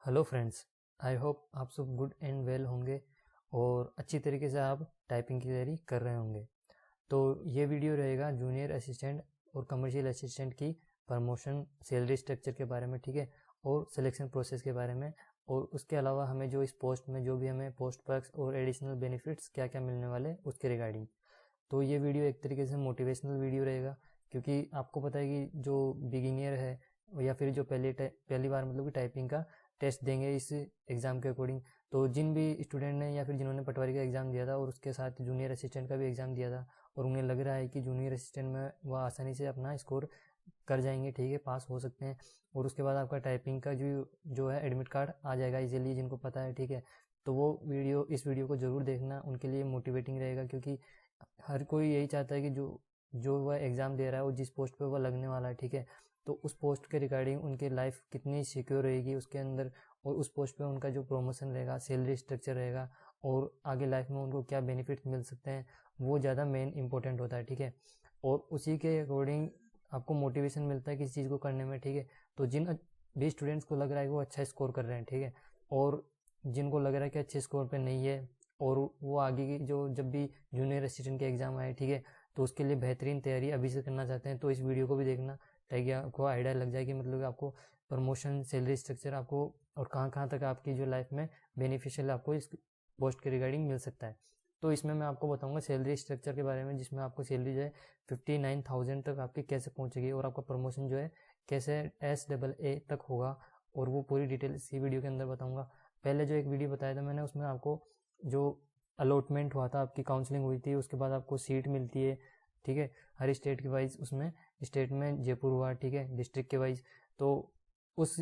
Hello friends, I hope आप सब good and well होंगे और अच्छी तरीके से आप टाइपिंग की तैयारी कर रहे होंगे। तो ये वीडियो रहेगा जूनियर असिस्टेंट और कमर्शियल असिस्टेंट की प्रमोशन सैलरी स्ट्रक्चर के बारे में, ठीक है, और सिलेक्शन प्रोसेस के बारे में। और उसके अलावा हमें जो इस पोस्ट में जो भी हमें पोस्ट पर्क्स और एडिशनल बेनिफिट्स क्या क्या मिलने वाले उसके रिगार्डिंग। तो ये वीडियो एक तरीके से मोटिवेशनल वीडियो रहेगा, क्योंकि आपको पता है कि जो बिगिनियर है या फिर जो पहली बार मतलब कि टाइपिंग का टेस्ट देंगे इस एग्ज़ाम के अकॉर्डिंग, तो जिन भी स्टूडेंट ने या फिर जिन्होंने पटवारी का एग्ज़ाम दिया था और उसके साथ जूनियर असिस्टेंट का भी एग्ज़ाम दिया था और उन्हें लग रहा है कि जूनियर असिस्टेंट में वह आसानी से अपना स्कोर कर जाएंगे, ठीक है, पास हो सकते हैं, और उसके बाद आपका टाइपिंग का जो है एडमिट कार्ड आ जाएगा इजीली, जिनको पता है, ठीक है। तो वो इस वीडियो को ज़रूर देखना, उनके लिए मोटिवेटिंग रहेगा, क्योंकि हर कोई यही चाहता है कि जो वह एग्ज़ाम दे रहा है और जिस पोस्ट पे वह लगने वाला है, ठीक है, तो उस पोस्ट के रिगार्डिंग उनकी लाइफ कितनी सिक्योर रहेगी उसके अंदर, और उस पोस्ट पे उनका जो प्रमोशन रहेगा, सैलरी स्ट्रक्चर रहेगा, और आगे लाइफ में उनको क्या बेनिफिट मिल सकते हैं, वो ज़्यादा मेन इंपॉर्टेंट होता है, ठीक है। और उसी के अकॉर्डिंग आपको मोटिवेशन मिलता है किसी चीज़ को करने में, ठीक है। तो जिन भी स्टूडेंट्स को लग रहा है कि वो अच्छा स्कोर कर रहे हैं, ठीक है, और जिनको लग रहा है कि अच्छे स्कोर पे नहीं है और वो आगे की जो जब भी जूनियर असिस्टेंट के एग्ज़ाम आए, ठीक है, तो उसके लिए बेहतरीन तैयारी अभी से करना चाहते हैं, तो इस वीडियो को भी देखना, ताकि आपको आइडिया लग जाए कि मतलब आपको प्रमोशन, सैलरी स्ट्रक्चर आपको और कहाँ कहाँ तक आपकी जो लाइफ में बेनिफिशियल आपको इस पोस्ट के रिगार्डिंग मिल सकता है। तो इसमें मैं आपको बताऊंगा सैलरी स्ट्रक्चर के बारे में, जिसमें आपको सैलरी जो है 59,000 तक आपकी कैसे पहुंचेगी और आपका प्रमोशन जो है कैसे SAA तक होगा, और वो पूरी डिटेल इसी वीडियो के अंदर बताऊंगा। पहले जो एक वीडियो बताया था मैंने, उसमें आपको जो अलॉटमेंट हुआ था, आपकी काउंसलिंग हुई थी, उसके बाद आपको सीट मिलती है, ठीक है, हर स्टेट के वाइज, उसमें स्टेट में जयपुर हुआ, ठीक है, डिस्ट्रिक्ट के वाइज। तो उस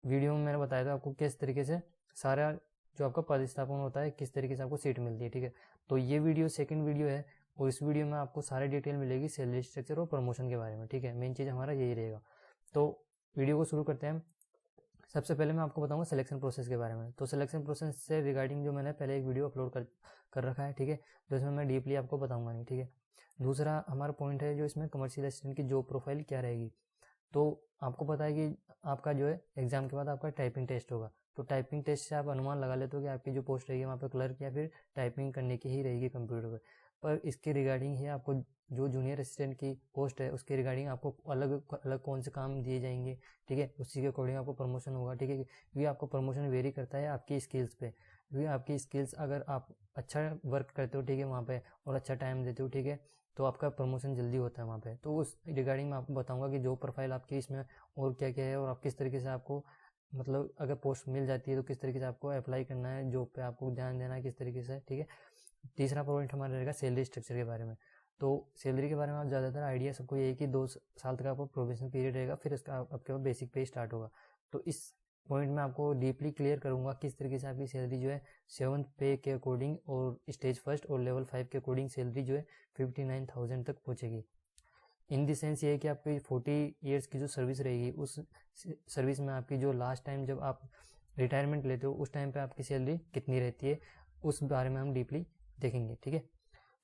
वीडियो में मैंने बताया था आपको किस तरीके से सारा जो आपका पदस्थापन होता है, किस तरीके से आपको सीट मिलती है, ठीक है। तो ये वीडियो सेकंड वीडियो है, और इस वीडियो में आपको सारी डिटेल मिलेगी सैलरी स्ट्रक्चर और प्रमोशन के बारे में, ठीक है। मेन चीज़ हमारा यही रहेगा। तो वीडियो को शुरू करते हैं। सबसे पहले मैं आपको बताऊंगा सिलेक्शन प्रोसेस के बारे में। तो सिलेक्शन प्रोसेस से रिगार्डिंग जो मैंने पहले एक वीडियो अपलोड कर रखा है, ठीक है, तो इसमें मैं डीपली आपको बताऊंगा नहीं, ठीक है। दूसरा हमारा पॉइंट है जो इसमें कमर्शियल असिस्टेंट की जॉब प्रोफाइल क्या रहेगी। तो आपको पता है कि आपका जो है एग्जाम के बाद आपका टाइपिंग टेस्ट होगा, तो टाइपिंग टेस्ट से आप अनुमान लगा लेते हो कि आपकी जो पोस्ट रहेगी वहाँ पे क्लर्क या फिर टाइपिंग करने की ही रहेगी कंप्यूटर पर इसके रिगार्डिंग ही आपको जो जूनियर असिस्टेंट की पोस्ट है उसके रिगार्डिंग आपको अलग अलग कौन से काम दिए जाएंगे, ठीक है, उसी के अकॉर्डिंग आपको प्रमोशन होगा, ठीक है। क्योंकि आपको प्रमोशन वेरी करता है आपकी स्किल्स पे, क्योंकि आपकी स्किल्स अगर आप अच्छा वर्क करते हो, ठीक है, वहाँ पे, और अच्छा टाइम देते हो, ठीक है, तो आपका प्रमोशन जल्दी होता है वहाँ पे। तो उस रिगार्डिंग मैं आपको बताऊंगा कि जॉब प्रोफाइल आपकी इसमें और क्या क्या है, और आप किस तरीके से आपको मतलब अगर पोस्ट मिल जाती है तो किस तरीके से आपको अप्लाई करना है, जॉब पे आपको ध्यान देना है किस तरीके से, ठीक है। तीसरा पॉइंट हमारा रहेगा सैलरी स्ट्रक्चर के बारे में। तो सैलरी के बारे में आप ज़्यादातर आइडिया सबको यही कि 2 साल तक आपको प्रोबेशन पीरियड रहेगा, फिर उसका आपके पास बेसिक पे स्टार्ट होगा। तो इस पॉइंट में आपको डीपली क्लियर करूंगा किस तरीके से आपकी सैलरी जो है 7th पे के अकॉर्डिंग और स्टेज फर्स्ट और लेवल 5 के अकॉर्डिंग सैलरी जो है 59,000 तक पहुंचेगी। इन द सेंस ये है कि आपकी 40 ईयर्स की जो सर्विस रहेगी, उस सर्विस में आपकी जो लास्ट टाइम जब आप रिटायरमेंट लेते हो उस टाइम पे आपकी सैलरी कितनी रहती है, उस बारे में हम डीपली देखेंगे, ठीक है।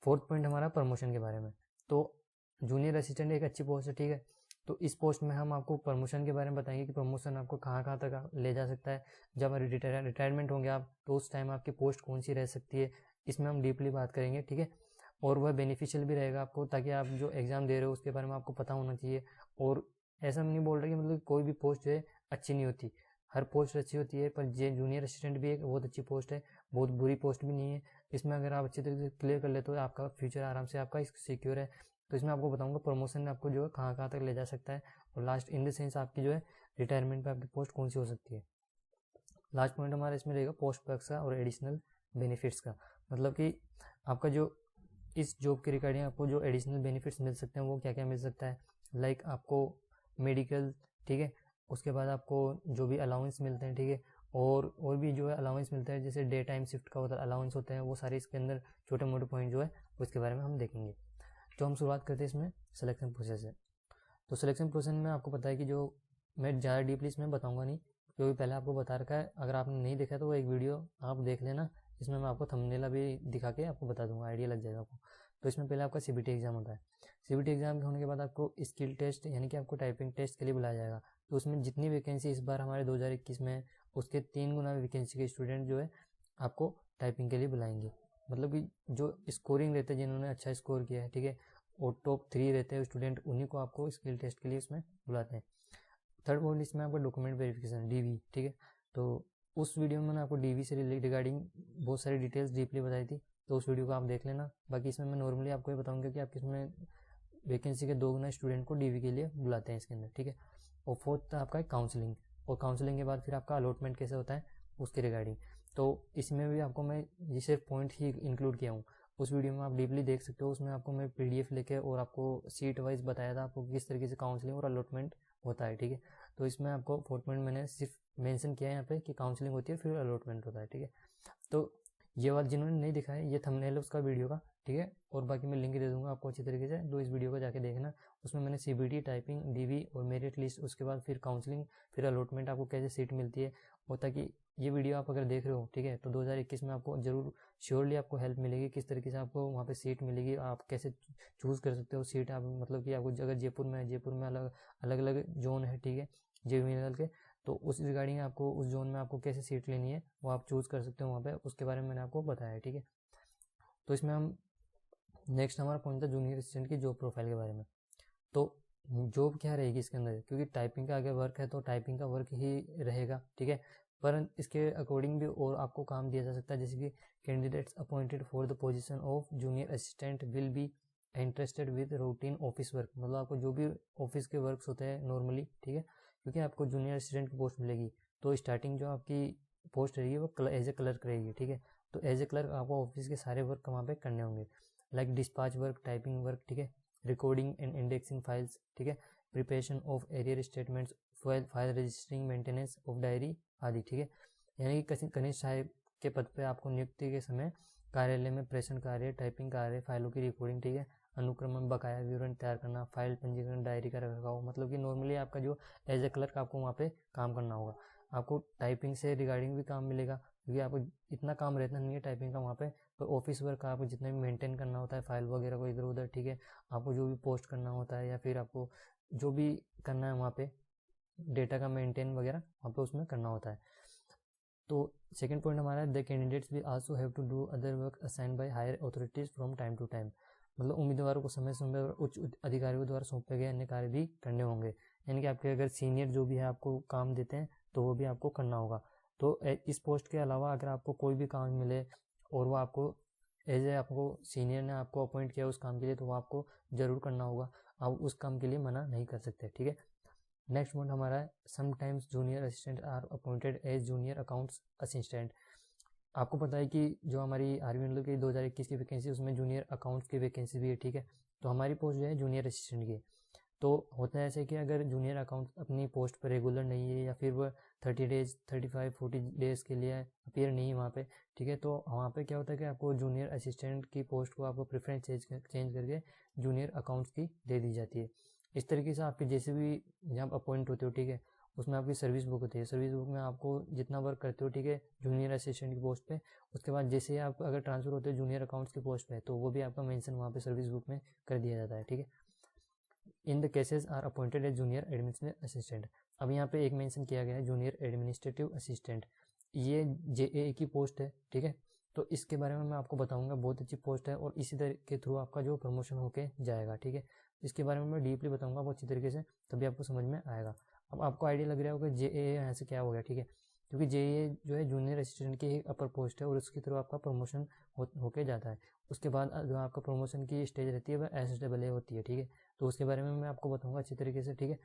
फोर्थ पॉइंट हमारा प्रमोशन के बारे में। तो जूनियर असिस्टेंट एक अच्छी पोस्ट है, ठीक है, तो इस पोस्ट में हम आपको प्रमोशन के बारे में बताएंगे कि प्रमोशन आपको कहाँ कहाँ तक ले जा सकता है। जब रिटायरमेंट होंगे आप तो उस टाइम आपकी पोस्ट कौन सी रह सकती है, इसमें हम डीपली बात करेंगे, ठीक है। और वह बेनिफिशियल भी रहेगा आपको, ताकि आप जो एग्ज़ाम दे रहे हो उसके बारे में आपको पता होना चाहिए। और ऐसा नहीं बोल रहा कि मतलब कोई भी पोस्ट जो है अच्छी नहीं होती, हर पोस्ट अच्छी होती है, पर ये जूनियर असिस्टेंट भी एक बहुत अच्छी पोस्ट है, बहुत बुरी पोस्ट भी नहीं है। इसमें अगर आप अच्छी तरीके से क्लियर कर लेते हो आपका फ्यूचर आराम से आपका सिक्योर है। तो इसमें आपको बताऊंगा प्रमोशन आपको जो है कहाँ कहाँ तक ले जा सकता है, और लास्ट इन द सेंस आपकी जो है रिटायरमेंट पे आपकी पोस्ट कौन सी हो सकती है। लास्ट पॉइंट हमारा इसमें रहेगा पोस्ट पर्क्स का और एडिशनल बेनिफिट्स का, मतलब कि आपका जो इस जॉब के रिगार्डिंग आपको जो एडिशनल बेनिफिट्स मिल सकते हैं वो क्या क्या मिल सकता है। लाइक आपको मेडिकल, ठीक है, उसके बाद आपको जो भी अलाउंस मिलते हैं, ठीक है, और भी जो है अलाउंस मिलता है, जैसे डे टाइम शिफ्ट का अलाउंस होते हैं, वो सारे इसके अंदर छोटे मोटे पॉइंट जो है उसके बारे में हम देखेंगे। तो हम शुरुआत करते हैं इसमें सिलेक्शन प्रोसेस से। तो सिलेक्शन प्रोसेस में आपको पता है कि जो मैं ज़्यादा डीपली इसमें बताऊंगा नहीं, क्योंकि पहले आपको बता रखा है, अगर आपने नहीं देखा तो वो एक वीडियो आप देख लेना, इसमें मैं आपको थंबनेल भी दिखा के आपको बता दूंगा, आइडिया लग जाएगा आपको। तो इसमें पहले आपका CBT एग्जाम होता है। CBT एग्जाम होने के बाद आपको स्किल टेस्ट यानी कि आपको टाइपिंग टेस्ट के लिए बुलाया जाएगा। तो उसमें जितनी वैकेंसी इस बार हमारे 2021 में है उसके 3 गुना वैकेंसी के स्टूडेंट जो है आपको टाइपिंग के लिए बुलाएंगे। मतलब कि जो स्कोरिंग रहते हैं, जिन्होंने अच्छा स्कोर किया है, ठीक है, और टॉप 3 रहते हैं स्टूडेंट, उन्हीं को आपको स्किल टेस्ट के लिए इसमें बुलाते हैं। थर्ड पॉइंट इसमें आपका डॉक्यूमेंट वेरिफिकेशन DV, ठीक है। तो उस वीडियो में मैंने आपको DV से रिगार्डिंग बहुत सारी डिटेल्स डीपली बताई थी, तो उस वीडियो को आप देख लेना। बाकी इसमें मैं नॉर्मली आपको ये बताऊंगा कि आप इसमें वैकेंसी के 2 गुना स्टूडेंट को DV के लिए बुलाते हैं इसके अंदर, ठीक है। और फोर्थ आपका काउंसलिंग, और काउंसलिंग के बाद फिर आपका अलॉटमेंट कैसे होता है उसके रिगार्डिंग। तो इसमें भी आपको मैं ये सिर्फ पॉइंट ही इंक्लूड किया हूँ, उस वीडियो में आप डीपली देख सकते हो। उसमें आपको मैं PDF लेके और आपको सीट वाइज बताया था आपको किस तरीके से काउंसलिंग और अलॉटमेंट होता है, ठीक है। तो इसमें आपको 4 पॉइंट मैंने सिर्फ मेंशन किया है यहाँ पे कि काउंसलिंग होती है फिर अलॉटमेंट होता है, ठीक है। तो ये वाला जिन्होंने नहीं दिखा है, ये थंबनेल है उसका वीडियो का, ठीक है। और बाकी मैं लिंक दे दूंगा आपको अच्छी तरीके से, तो इस वीडियो को जाके देखना। उसमें मैंने CBT, टाइपिंग, DV और मेरिट लिस्ट, उसके बाद फिर काउंसलिंग, फिर अलॉटमेंट, आपको कैसे सीट मिलती है, और ताकि ये वीडियो आप अगर देख रहे हो, ठीक है, तो 2021 में आपको जरूर श्योरली आपको हेल्प मिलेगी, किस तरीके से आपको वहाँ पे सीट मिलेगी, आप कैसे चूज़ कर सकते हो सीट। आप मतलब कि आपको अगर जयपुर में है, जयपुर में अलग अलग जोन है, ठीक है, JVNL के, तो उस रिगार्डिंग आपको उस जोन में आपको कैसे सीट लेनी है वो आप चूज़ कर सकते हो वहाँ पे, उसके बारे में मैंने आपको बताया है, ठीक है। तो इसमें हम नेक्स्ट हमारा पॉइंट था जूनियर असिस्टेंट की जॉब प्रोफाइल के बारे में। तो जॉब क्या रहेगी इसके अंदर, क्योंकि टाइपिंग का अगर वर्क है तो टाइपिंग का वर्क ही रहेगा, ठीक है। पर इसके अकॉर्डिंग भी और आपको काम दिया जा सकता है, जैसे कि candidates appointed for the position of junior assistant will be interested with routine office work. मतलब आपको जो भी ऑफिस के वर्क्स होते हैं नॉर्मली, ठीक है, क्योंकि आपको जूनियर असिस्टेंट की पोस्ट मिलेगी, तो स्टार्टिंग जो आपकी पोस्ट रहेगी वो एज ए क्लर्क रहेगी, ठीक है। तो एज ए क्लर्क आपको ऑफिस के सारे वर्क वहाँ पे करने होंगे, like dispatch work, typing work, ठीक है, रिकॉर्डिंग एंड इंडेक्सिंग फाइल्स, ठीक है, preparation of arrear statements, file registering, maintenance of diary आदि, ठीक है। यानी कि कनिष्ठ सहायक के पद पे आपको नियुक्ति के समय कार्यालय में प्रेषण कार्य, टाइपिंग कार्य, फाइलों की रिकॉर्डिंग, ठीक है, अनुक्रम बकाया विवरण तैयार करना, फाइल पंजीकरण, डायरी का रखरखाव, मतलब कि नॉर्मली आपका जो एज ए क्लर्क आपको वहाँ पे काम करना होगा। आपको टाइपिंग से रिगार्डिंग भी काम मिलेगा, क्योंकि आपको इतना काम रहता नहीं है टाइपिंग का वहाँ पे, तो ऑफिस वर्क आपको जितना भी मेंटेन करना होता है, फाइल वगैरह को इधर उधर, ठीक है, आपको जो भी पोस्ट करना होता है या फिर आपको जो भी करना है वहाँ पे डेटा का मेंटेन वगैरह वहाँ पे उसमें करना होता है। तो सेकंड पॉइंट हमारा है द कैंडिडेट्स भी also have to do other work assign by higher authorities from time to time. मतलब उम्मीदवारों को समय समय पर उच्च अधिकारियों द्वारा सौंपे गए अन्य कार्य भी करने होंगे, यानी कि आपके अगर सीनियर जो भी है आपको काम देते हैं तो वो भी आपको करना होगा। तो इस पोस्ट के अलावा अगर आपको कोई भी काम मिले और वो आपको एज ए आपको सीनियर ने आपको अपॉइंट किया उस काम के लिए, तो वो आपको जरूर करना होगा, आप उस काम के लिए मना नहीं कर सकते, ठीक है। नेक्स्ट पॉइंट हमारा है sometimes junior assistant are appointed as junior accounts assistant. आपको पता है कि जो हमारी RVNL की 2021 की वैकेंसी उसमें जूनियर अकाउंट्स की वैकेंसी भी है, ठीक है। तो हमारी पोस्ट जो है जूनियर असिस्टेंट की, तो होता है ऐसे कि अगर जूनियर अकाउंट अपनी पोस्ट पर रेगुलर नहीं है या फिर वह 30 डेज 35-40 डेज के लिए अपीयर नहीं है वहाँ पे, ठीक है, तो वहाँ पे क्या होता है कि आपको जूनियर असिस्टेंट की पोस्ट को आपको प्रेफरेंस चेंज करके जूनियर अकाउंट्स की दे दी जाती है। इस तरीके से आपके जैसे भी जब अपॉइंट होते हो, ठीक है, उसमें आपकी सर्विस बुक होती है, सर्विस बुक में आपको जितना वर्क करते हो, ठीक है, जूनियर असिस्टेंट की पोस्ट पे, उसके बाद जैसे आप अगर ट्रांसफर होते हो जूनियर अकाउंट्स की पोस्ट पे, तो वो भी आपका मेंशन वहाँ पे सर्विस बुक में कर दिया जाता है, ठीक है। In the cases are appointed as junior administrative assistant. अब यहाँ पे एक मेंशन किया गया है जूनियर एडमिनिस्ट्रेटिव असिस्टेंट, ये JAA की पोस्ट है, ठीक है। तो इसके बारे में मैं आपको बताऊंगा, बहुत अच्छी पोस्ट है और इसी तरह के थ्रू आपका जो प्रमोशन होके जाएगा, ठीक है। इसके बारे में मैं डीपली बताऊंगा आपको अच्छी तरीके से, तभी आपको समझ में आएगा। अब आपको आइडिया लग रहा होगा JAA यहाँ से क्या हो गया, ठीक है, क्योंकि JAA जो है जूनियर असिस्टेंट की एक अपर पोस्ट है और उसके थ्रू आपका प्रमोशन होके जाता है। उसके बाद जो आपका प्रमोशन की स्टेज रहती है वह SSAA होती है, ठीक है। तो उसके बारे में मैं आपको बताऊंगा अच्छी तरीके से, ठीक है।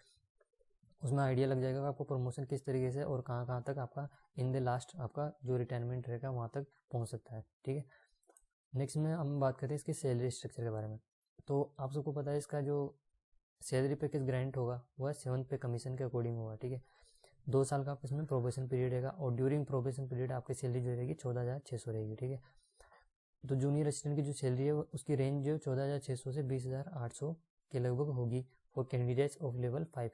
उसमें आइडिया लग जाएगा कि आपको प्रमोशन किस तरीके से और कहाँ कहाँ तक आपका इन द लास्ट आपका जो रिटायरमेंट रहेगा वहाँ तक पहुँच सकता है, ठीक है। नेक्स्ट में हम बात करें इसके सैलरी स्ट्रक्चर के बारे में। तो आप सबको पता है इसका जो सैलरी पैकेज ग्रांट होगा वह 7th पे कमीशन के अकॉर्डिंग होगा, ठीक है। 2 साल का आपका इसमें प्रोबेशन पीरियड रहेगा और ड्यूरिंग प्रोबेशन पीरियड आपकी सैलरी जो रहेगी 14,600 रहेगी, ठीक है। तो जूनियर असिस्टेंट की जो सैलरी है उसकी रेंज जो 14,600 से 20,800 के लगभग होगी फॉर कैंडिडेट्स ऑफ लेवल 5।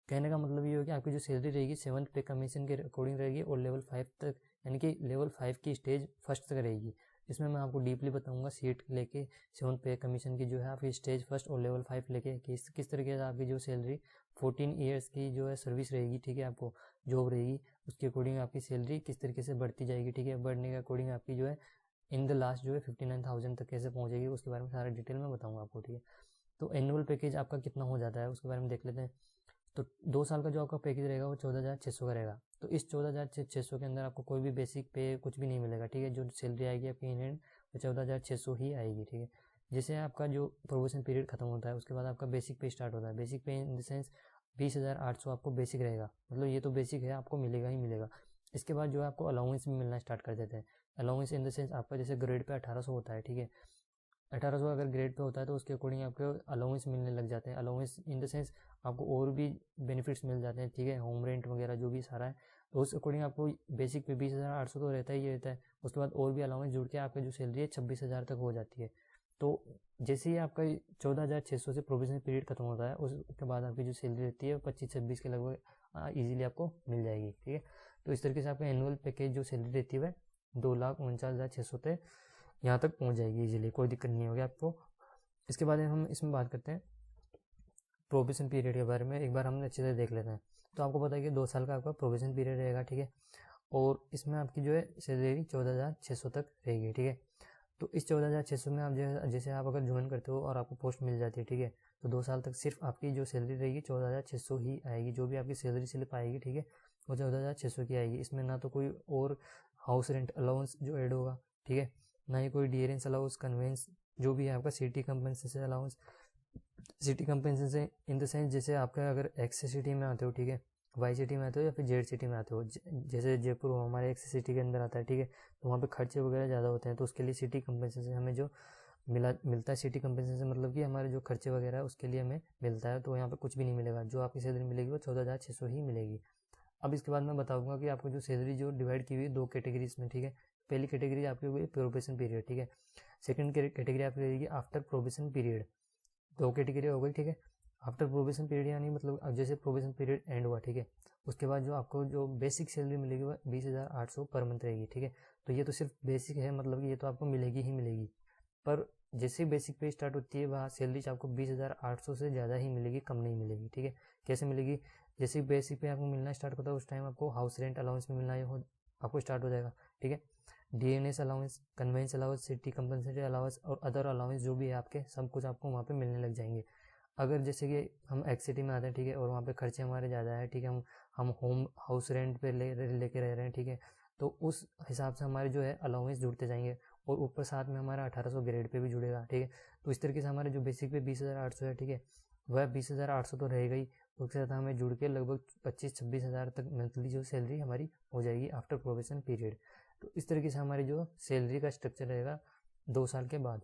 कहने का मतलब ये हो कि आपकी जो सैलरी रहेगी 7th पे कमीशन के अकॉर्डिंग रहेगी और लेवल 5 तक, यानी कि लेवल 5 की स्टेज फर्स्ट तक रहेगी। इसमें मैं आपको डीपली बताऊंगा सीट लेके 7th पे कमीशन की जो है आपकी स्टेज फर्स्ट और लेवल 5 लेके किस तरीके से आपकी जो सैलरी 14 ईयर्स की जो है सर्विस रहेगी, ठीक है, आपको जॉब रहेगी, उसके अकॉर्डिंग आपकी सैलरी किस तरीके से बढ़ती जाएगी, ठीक है, बढ़ने के अकॉर्डिंग आपकी जो है इन द लास्ट जो है 59,000 तक कैसे पहुंचेगी, उसके बारे में सारा डिटेल में बताऊंगा आपको, ठीक है। तो एनुअल पैकेज आपका कितना हो जाता है उसके बारे में देख लेते हैं। तो 2 साल का जो आपका पैकेज रहेगा वो 14,600 का रहेगा। तो इस 14,600 के अंदर आपको कोई भी बेसिक पे कुछ भी नहीं मिलेगा, ठीक है। जो सैलरी आएगी आपकी इन हैंड वो 14,600 ही आएगी, ठीक है। जैसे आपका जो प्रोबेशन पीरियड खत्म होता है उसके बाद आपका बेसिक पे स्टार्ट होता है। बेसिक पे इन द सेंस 20,800 आपको बेसिक रहेगा, मतलब ये तो बेसिक है, आपको मिलेगा ही मिलेगा। इसके बाद जो है आपको अलाउंस भी मिलना स्टार्ट कर देते हैं। अलाउंस इन द सेंस आपका जैसे ग्रेड पे 1800 होता है, ठीक है, 1800 अगर ग्रेड पे होता है तो उसके अकॉर्डिंग आपको अलाउंस मिलने लग जाते हैं। अलाउंस इन द सेंस आपको और भी बेनिफिट्स मिल जाते हैं, ठीक है, होम रेंट वगैरह जो भी सारा है, तो उस अकॉर्डिंग आपको बेसिक पे 20,800 तो रहता ही रहता है। उसके बाद और भी अलाउंस जुड़ के आपकी जो सैलरी है 26,000 तक हो जाती है। तो जैसे ही आपका 14,600 से प्रोविजन पीरियड खत्म होता है उसके बाद आपकी जो सैलरी रहती है 25-26 के लगभग ईजिली आपको मिल जाएगी, ठीक है। तो इस तरीके से आपका एनुअल पैकेज जो सैलरी रहती है 2,49,600 तक यहाँ तक पहुँच जाएगी इजीली, कोई दिक्कत नहीं होगी आपको। इसके बाद हम इसमें बात करते हैं प्रोबेशन पीरियड के बारे में, एक बार हम अच्छे से देख लेते हैं। तो आपको पता है कि 2 साल का आपका प्रोबेशन पीरियड रहेगा, ठीक है, और इसमें आपकी जो है सैलरी 14,600 तक रहेगी, ठीक है। तो इस 14,600 में आप जैसे आप अगर ज्वाइन करते हो और आपको पोस्ट मिल जाती है, ठीक है, तो 2 साल तक सिर्फ आपकी जो सैलरी रहेगी 14,600 ही आएगी। जो भी आपकी सैलरी स्लिप आएगी, ठीक है, वो 14,600 की आएगी। इसमें ना तो कोई और हाउस रेंट अलाउंस जो ऐड होगा, ठीक है, ना ही कोई डियरेंस अलाउंस, कन्वेंस जो भी है आपका, city compensation allowance. City compensation in the sense जैसे आपका अगर एक्स सिटी में आते हो, ठीक है, वाई सिटी में आते हो या फिर जेड सिटी में आते हो, जैसे जयपुर हो हमारे एक्स सिटी के अंदर आता है, ठीक है, तो वहाँ पे खर्चे वगैरह ज़्यादा होते हैं, तो उसके लिए सिटी कंपनसेशन हमें जो मिलता है, सिटी कंपनसेशन मतलब कि हमारे जो खर्चे वगैरह है उसके लिए हमें मिलता है। तो यहाँ पे कुछ भी नहीं मिलेगा, जो आपकी सैलरी मिलेगी वो 14,600 ही मिलेगी। अब इसके बाद मैं बताऊंगा कि आपको जो सैलरी जो डिवाइड की हुई है 2 कैटेगरीज में, ठीक है। पहली कैटेगरी आपकी हुई प्रोबेशन पीरियड, ठीक है। सेकंड कैटेगरी आपकी रहेगी आफ्टर प्रोबेशन पीरियड। 2 कैटेगरी हो गई, ठीक है। आफ्टर प्रोबेशन पीरियड यानी मतलब अब जैसे प्रोबेशन पीरियड एंड हुआ, ठीक है, उसके बाद जो आपको जो बेसिक सैलरी मिलेगी वो 20,800 पर मंथ रहेगी, ठीक है। तो ये तो सिर्फ बेसिक है, मतलब कि ये तो आपको मिलेगी ही मिलेगी। पर जैसे बेसिक पे स्टार्ट होती है वहाँ सैलरी आपको 20,800 से ज़्यादा ही मिलेगी, कम नहीं मिलेगी, ठीक है। कैसे मिलेगी? जैसे बेसिक पे आपको मिलना स्टार्ट होता है उस टाइम आपको हाउस रेंट अलाउंस में मिलना आपको स्टार्ट हो जाएगा, ठीक है। DNS allowance, convince allowance, city compensatory allowance और अदर अलाउंस जो भी है आपके, सब कुछ आपको वहाँ पे मिलने लग जाएंगे। अगर जैसे कि हम एक्स सिटी में आते हैं, ठीक है, और वहाँ पे खर्चे हमारे ज़्यादा है, ठीक है, हम होम हाउस रेंट पे लेके रह रहे हैं, ठीक है, तो उस हिसाब से हमारे जो है अलाउंस जुड़ते जाएंगे और ऊपर साथ में हमारा 1800 ग्रेड पे भी जुड़ेगा, ठीक है। तो इस तरीके से हमारे जो बेसिक पे 20,800 है, ठीक है, वह 20,800 तो रहेगा ही, उसके साथ हमें जुड़ के लगभग 25-26,000 तक मंथली जो सैलरी हमारी हो जाएगी आफ्टर प्रोबेशन पीरियड। तो इस तरीके से हमारी जो सैलरी का स्ट्रक्चर रहेगा 2 साल के बाद।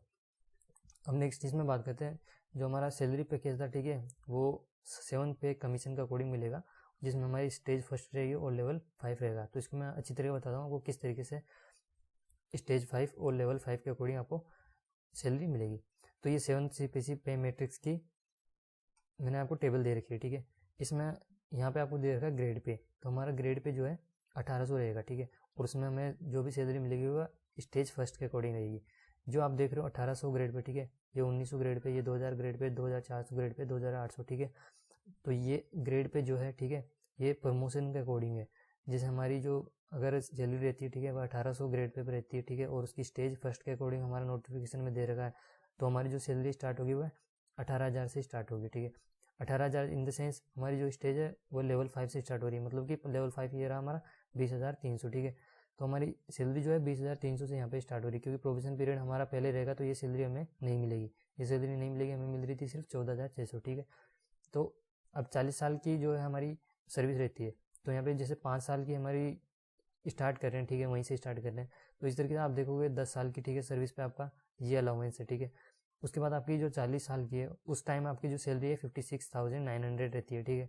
अब नेक्स्ट चीज़ में बात करते हैं, जो हमारा सैलरी पैकेज था, ठीक है, वो 7 पे कमीशन का अकॉर्डिंग मिलेगा, जिसमें हमारी स्टेज फर्स्ट रहेगी और लेवल 5 रहेगा। तो इसको मैं अच्छी तरीके बताता हूँ आपको किस तरीके से स्टेज 5 और लेवल 5 के अकॉर्डिंग आपको सैलरी मिलेगी। तो ये 7 CPC पे मैट्रिक्स की मैंने आपको टेबल दे रखी है, ठीक है। इसमें यहाँ पे आपको दे रखा है ग्रेड पे, तो हमारा ग्रेड पे जो है 1800 रहेगा, ठीक है, और उसमें हमें जो भी सैलरी मिलेगी वह स्टेज फर्स्ट के अकॉर्डिंग रहेगी। जो आप देख रहे हो 1800 ग्रेड पे, ठीक है, ये 1900 ग्रेड पे, ये 2000 ग्रेड पे, 2400 ग्रेड पे, 2800, ठीक है। तो ये ग्रेड पे जो है, ठीक है, ये प्रमोशन के अकॉर्डिंग है। जैसे हमारी जो अगर सैलरी रहती है, ठीक है, वह 1800 ग्रेड पे रहती है, ठीक है, और उसकी स्टेज फर्स्ट के अकॉर्डिंग हमारा नोटिफिकेशन में दे रखा है, तो हमारी जो सैलरी स्टार्ट होगी वह 18,000 से स्टार्ट होगी, ठीक है। 18,000 इन द सेंस हमारी जो स्टेज है वो लेवल 5 से स्टार्ट हो रही है, मतलब कि लेवल 5 ये रहा हमारा 20,300, ठीक है। तो हमारी सैलरी जो है 20,300 से यहाँ पे स्टार्ट हो रही है, क्योंकि प्रोबेशन पीरियड हमारा पहले रहेगा, तो ये सैलरी हमें नहीं मिलेगी, ये सैलरी नहीं मिलेगी, हमें मिल रही थी सिर्फ 14,600, ठीक है। तो अब 40 साल की जो है हमारी सर्विस रहती है, तो यहाँ पे जैसे 5 साल की हमारी स्टार्ट कर रहे हैं, ठीक है, वहीं से स्टार्ट कर रहे हैं, तो इस तरीके से आप देखोगे 10 साल की, ठीक है, सर्विस पे आपका ये अलाउंस है, ठीक है। उसके बाद आपकी जो 40 साल की है उस टाइम आपकी जो सैलरी है 56,900 रहती है, ठीक है।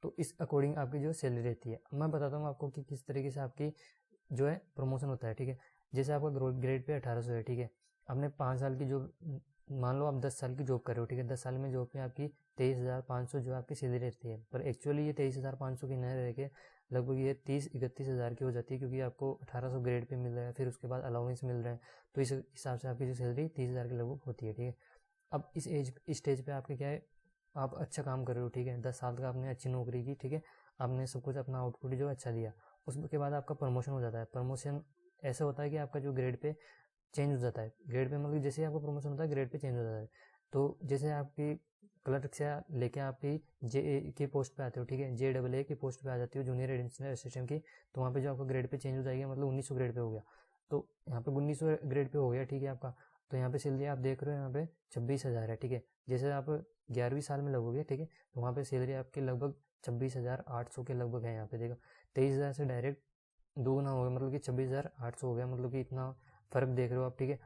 तो इस अकॉर्डिंग आपकी जो सैलरी रहती है, अब मैं बताता हूँ आपको कि किस तरीके से आपकी जो है प्रमोशन होता है, ठीक है। जैसे आपका ग्रेड पे 1800 है, ठीक है, आपने 5 साल की जो मान लो आप 10 साल की जॉब कर रहे हो, ठीक है, 10 साल में जॉब में आपकी 23,500 जो आपकी सैलरी रहती है, पर एक्चुअली ये 23,500 की नहीं रह के लगभग ये 30-31 हज़ार की हो जाती है, क्योंकि आपको 1800 ग्रेड पे मिल रहा है, फिर उसके बाद अलाउंस मिल रहा है, तो इस हिसाब से आपकी जो सैलरी 30,000 के लगभग होती है, ठीक है। अब इस स्टेज पे आपके क्या है, आप अच्छा काम कर रहे हो, ठीक है, 10 साल तक आपने अच्छी नौकरी की, ठीक है, आपने सब कुछ अपना आउटपुट जो अच्छा दिया, उसके बाद आपका प्रमोशन हो जाता है। प्रमोशन ऐसा होता है कि आपका जो ग्रेड पे चेंज हो जाता है, ग्रेड पे मतलब जैसे आपका प्रमोशन होता है ग्रेड पे चेंज हो जाता है। तो जैसे आपकी क्लर्क से लेके आपकी JA की पोस्ट पे आते हो, ठीक है, JAA की पोस्ट पे आ जाती हो, जूनियर एडिशनल असिस्टेंट की, तो वहाँ पे जो आपका ग्रेड पे चेंज हो जाएगा, मतलब 1900 ग्रेड पे हो गया, तो यहाँ पे 1900 ग्रेड पे हो गया, ठीक है आपका। तो यहाँ पे सैलरी आप देख रहे हो यहाँ पे 26,000 है, ठीक है। जैसे आप 11वीं साल में लगोगे, ठीक है, तो वहाँ पे सैलरी आपकी लगभग 26,800 के लगभग है। यहाँ पे देखो 23,000 से डायरेक्ट दोगुना हो गया, मतलब कि 26,800 हो गया, मतलब कि इतना फ़र्क देख रहे हो आप, ठीक है।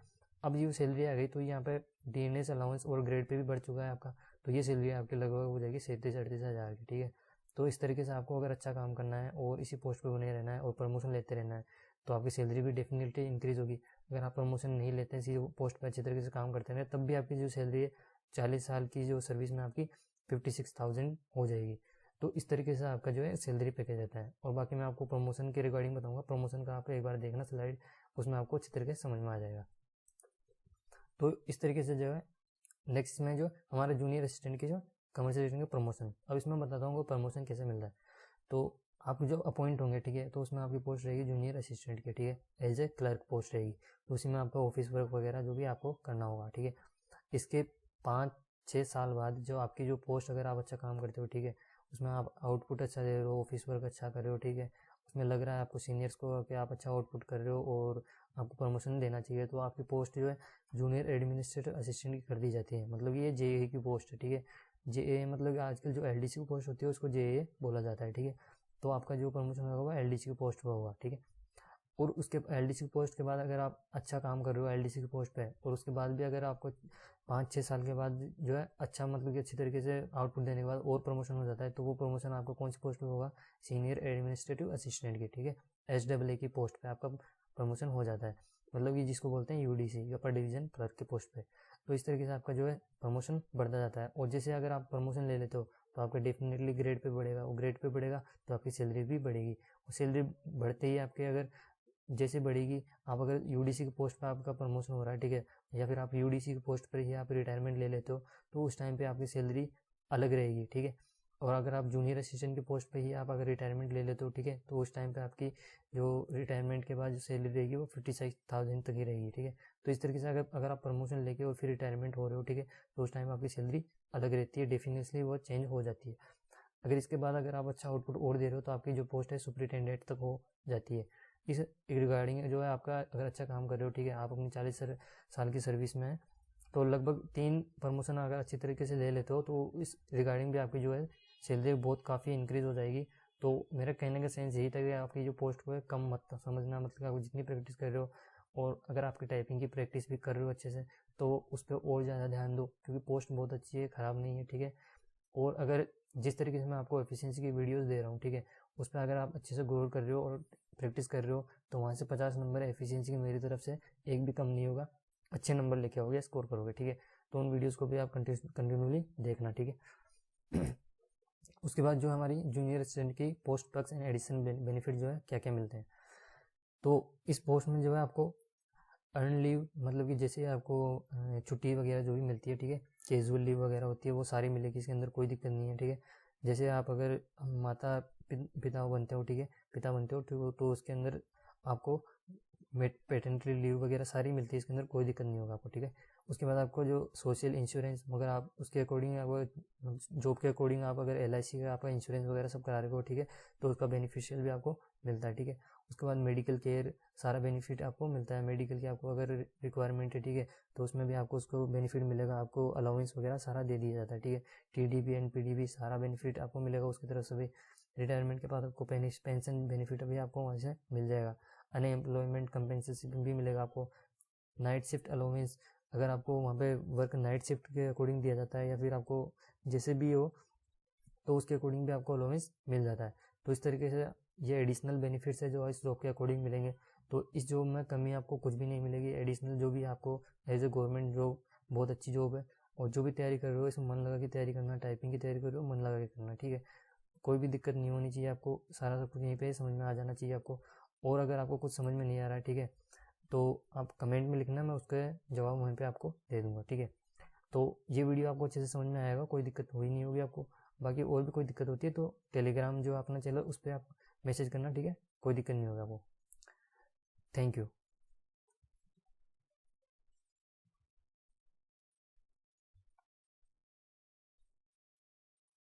अब ये सैलरी आ गई, तो यहाँ पे DNS अलाउंस और ग्रेड पे भी बढ़ चुका है आपका, तो ये सैलरी आपकी लगभग हो जाएगी 37-38 हज़ार की, ठीक है। तो इस तरीके से आपको अगर अच्छा काम करना है और इसी पोस्ट पे बने रहना है और प्रमोशन लेते रहना है, तो आपकी सैलरी भी डेफिनेटली इंक्रीज़ होगी। अगर आप प्रमोशन नहीं लेते हैं, इसी पोस्ट पर अच्छी तरीके से काम करते हैं, तब भी आपकी जो सैलरी है 40 साल की जो सर्विस में आपकी 56,000 हो जाएगी। तो इस तरीके से आपका जो है सैलरी पैकेज रहता है। और बाकी मैं आपको प्रमोशन के रिगार्डिंग बताऊंगा, प्रमोशन का आप एक बार देखना स्लाइड, उसमें आपको अच्छी तरीके से समझ में आ जाएगा। तो इस तरीके से जो है नेक्स्ट में जो हमारे जूनियर असिस्टेंट की जो कमर्शियल असिस्टेंट का प्रमोशन, अब इसमें बताता हूँ प्रमोशन कैसे मिल रहा है। तो आप जो अपॉइंट होंगे, ठीक है, तो उसमें आपकी पोस्ट रहेगी जूनियर असिस्टेंट की, ठीक है, एज ए क्लर्क पोस्ट रहेगी, तो उसी में आपका ऑफिस वर्क वगैरह जो भी आपको करना होगा, ठीक है। इसके 5-6 साल बाद जो आपकी जो पोस्ट, अगर आप अच्छा काम करते हो, ठीक है, उसमें आप आउटपुट अच्छा दे रहे हो, ऑफिस वर्क अच्छा कर रहे हो, ठीक है, उसमें लग रहा है आपको सीनियर्स को कि आप अच्छा आउटपुट कर रहे हो और आपको प्रमोशन देना चाहिए, तो आपकी पोस्ट जो है जूनियर एडमिनिस्ट्रेटिव असिस्टेंट की कर दी जाती है। मतलब ये JA की पोस्ट है, ठीक है। JA मतलब आजकल जो LDC की पोस्ट होती है उसको JA बोला जाता है, ठीक है। तो आपका जो प्रमोशन होगा वो LDC की पोस्ट पर होगा, ठीक है। और उसके LDC की पोस्ट के बाद अगर आप अच्छा काम कर रहे हो LDC की पोस्ट पे, और उसके बाद भी अगर आपको 5-6 साल के बाद जो है अच्छा, मतलब कि अच्छी तरीके से आउटपुट देने के बाद और प्रमोशन हो जाता है, तो वो प्रमोशन आपको कौन सी पोस्ट पे होगा, सीनियर एडमिनिस्ट्रेटिव असिस्टेंट की, ठीक है, SAA की पोस्ट पे आपका प्रमोशन हो जाता है। मतलब कि जिसको बोलते हैं UDC, अपर डिवीजन क्लर्क की पोस्ट पे। तो इस तरीके से आपका जो है प्रमोशन बढ़ता जाता है। और जैसे अगर आप प्रमोशन ले लेते हो तो आपका डेफिनेटली ग्रेड पे बढ़ेगा, और ग्रेड पे बढ़ेगा तो आपकी सैलरी भी बढ़ेगी, और सैलरी बढ़ते ही आपके अगर जैसे बढ़ेगी, आप अगर UDC की पोस्ट पर आपका प्रमोशन हो रहा है, ठीक है, या फिर आप UDC की पोस्ट पर ही आप रिटायरमेंट ले लेते हो, तो उस टाइम पे आपकी सैलरी अलग रहेगी, ठीक है। और अगर आप जूनियर असिस्टेंट की पोस्ट पे ही आप अगर रिटायरमेंट ले लेते हो, ठीक है, तो उस टाइम पे आपकी जो रिटायरमेंट के बाद जो सैलरी रहेगी वो 56,000 तक ही रहेगी, ठीक है। तो इस तरीके से अगर आप प्रमोशन लेके और फिर रिटायरमेंट हो रहे हो, ठीक है, तो उस टाइम आपकी सैलरी अलग रहती है, डेफिनेटली वो चेंज हो जाती है। अगर इसके बाद अगर आप अच्छा आउटपुट और दे रहे हो तो आपकी जो पोस्ट है सुपरिटेंडेंट तक हो जाती है। इस रिगार्डिंग जो है आपका अगर अच्छा काम कर रहे हो, ठीक है, आप अपनी 40 साल की सर्विस में है, तो लगभग 3 प्रमोशन अगर अच्छी तरीके से ले लेते हो, तो इस रिगार्डिंग भी आपकी जो है सैलरी बहुत काफ़ी इंक्रीज़ हो जाएगी। तो मेरा कहने का सेंस यही था कि आपकी जो पोस्ट को है कम मत समझना, मतलब आप जितनी प्रैक्टिस कर रहे हो, और अगर आपकी टाइपिंग की प्रैक्टिस भी कर रहे हो अच्छे से, तो उस पर और ज़्यादा ध्यान दो, क्योंकि पोस्ट बहुत अच्छी है, ख़राब नहीं है, ठीक है। और अगर जिस तरीके से मैं आपको एफिशिएंसी की वीडियोस दे रहा हूँ, ठीक है, उस पर अगर आप अच्छे से गौर कर रहे हो और प्रैक्टिस कर रहे हो, तो वहाँ से 50 नंबर एफिशिएंसी की मेरी तरफ से एक भी कम नहीं होगा, अच्छे नंबर लेके आओगे, स्कोर करोगे, ठीक है। तो उन वीडियोस को भी आप कंटिन्यूली देखना, ठीक है। उसके बाद जो हमारी जूनियर असिस्टेंट की post perks and addition benefit जो है क्या क्या मिलते हैं, तो इस पोस्ट में जो है आपको अर्न लीव, मतलब कि जैसे आपको छुट्टी वगैरह जो भी मिलती है, ठीक है, कैजुअल लीव वगैरह होती है, वो सारी मिलेगी, इसके अंदर कोई दिक्कत नहीं है, ठीक है। जैसे आप अगर माता पिता बनते हो, ठीक है, पिता बनते हो, तो उसके अंदर आपको पेटेंटरी लीव वगैरह सारी मिलती है, इसके अंदर कोई दिक्कत नहीं होगा आपको, ठीक है। उसके बाद आपको जो सोशल इंश्योरेंस, मगर आप उसके अकॉर्डिंग आप जॉब के अकॉर्डिंग आप अगर LIC का आपका इंश्योरेंस वगैरह सब करा रहे हो, ठीक है, तो उसका बेनिफिशियल भी आपको मिलता है, ठीक है। उसके बाद मेडिकल केयर सारा बेनिफिट आपको मिलता है, मेडिकल की आपको अगर रिक्वायरमेंट है, ठीक है, तो उसमें भी आपको उसको बेनिफिट मिलेगा, आपको अलाउंस वगैरह सारा दे दिया जाता है, ठीक है। TDP NPDB सारा बेनिफिट आपको मिलेगा उसकी तरफ से भी। रिटायरमेंट के बाद आपको पेंशन बेनिफिट भी आपको वहाँ से मिल जाएगा। अनएम्प्लॉयमेंट कंपेंसेशन भी मिलेगा आपको। नाइट शिफ्ट अलाउंस, अगर आपको वहाँ पे वर्क नाइट शिफ्ट के अकॉर्डिंग दिया जाता है, या फिर आपको जैसे भी हो तो उसके अकॉर्डिंग भी आपको अलाउंस मिल जाता है। तो इस तरीके से ये एडिशनल बेनिफिट्स है जो इस जॉब के अकॉर्डिंग मिलेंगे। तो इस जॉब में कमी आपको कुछ भी नहीं मिलेगी, एडिशनल जो भी आपको एज ए गवर्नमेंट जॉब बहुत अच्छी जॉब है। और जो भी तैयारी कर रहे हो इसमें मन लगा के तैयारी करना, टाइपिंग की तैयारी कर रहे हो मन लगा के करना, ठीक है। कोई भी दिक्कत नहीं होनी चाहिए आपको, सारा सब कुछ यहीं पे समझ में आ जाना चाहिए आपको। और अगर आपको कुछ समझ में नहीं आ रहा है, ठीक है, तो आप कमेंट में लिखना, मैं उसका जवाब वहीं पे आपको दे दूंगा, ठीक है। तो ये वीडियो आपको अच्छे से समझ में आएगा, कोई दिक्कत हुई नहीं होगी आपको। बाकी और भी कोई दिक्कत होती है तो टेलीग्राम जो अपना चैनल उस पर आप मैसेज करना, ठीक है, कोई दिक्कत नहीं होगा आपको। Thank you.